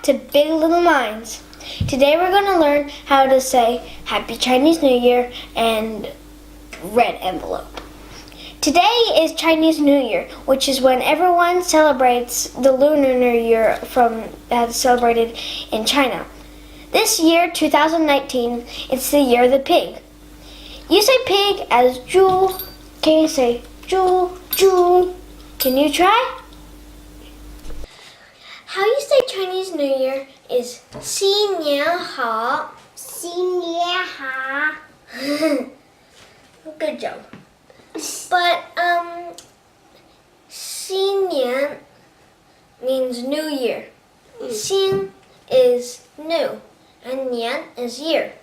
to Big Little Minds. Today we're going to learn how to say Happy Chinese New Year and red envelope. Today is Chinese New Year, which is when everyone celebrates the Lunar New Year that's celebrated in China. This year, 2019, it's the year of the pig. You say pig as 猪. Can you say 猪, 猪? Can you try? How you say Chinese New Year is 新年好.新年好. Good job. But 新年 means New Year. 新 is new, and 年 is year.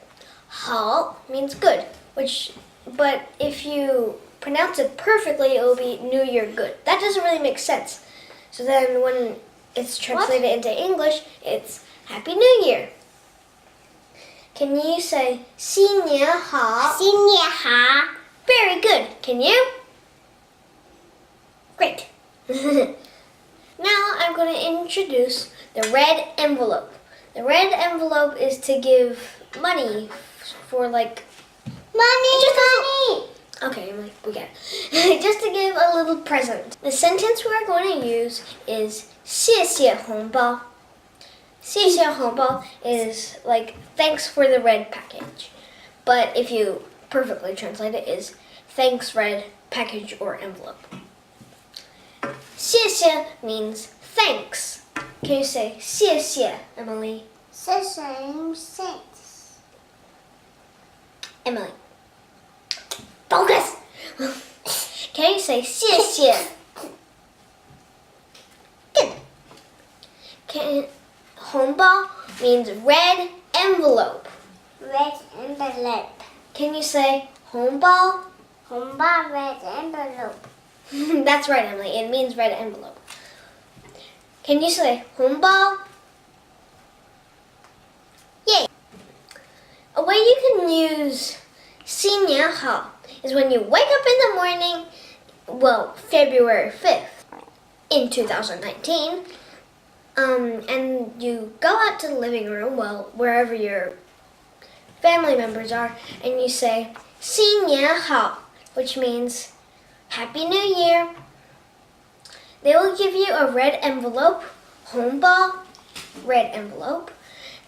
好 means good, but if you pronounce it perfectly, it will be New Year good. That doesn't really make sense. So then when it's translated into English, it's Happy New Year. Can you say 新年好?新年好. Very good. Can you? Great. Now I'm going to introduce the red envelope. The red envelope is to give money for like... Money! Okay, we get it. Just to give a little present. The sentence we're going to use is 谢谢红包. 谢谢红包 is like thanks for the red package. But if you perfectly translate it is thanks red package or envelope. 谢谢 means thanks. Can you say 谢谢, Emily? 谢谢 thanks. Emily. Focus! Can you say 谢谢? Good. 红包 means red envelope. Red envelope. Can you say 红包? 红包 red envelope. That's right, Emily. It means red envelope. Can you say 红包? Yay! A way you can use 新年好 is when you wake up in the morning, February 5th in 2019, and you go out to the living room, wherever your family members are, and you say 新年好, which means Happy New Year. They will give you a red envelope, 红包, red envelope,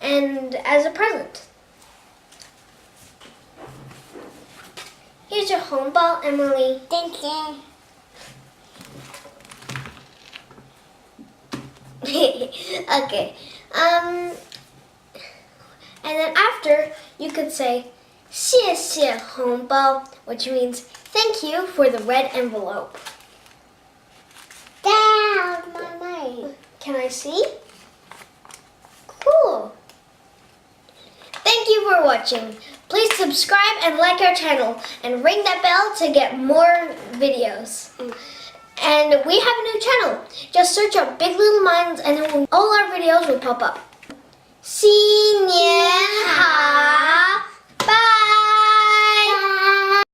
and as a present. Here's your 红包, Emily. Thank you. Okay. And then after, you could say 谢谢红包, which means thank you for the red envelope. Down my mind. Can I see? Cool. Thank you for watching. Please subscribe and like our channel and ring that bell to get more videos. And we have a new channel. Just search up Big Little Minds and then all our videos will pop up. 新年好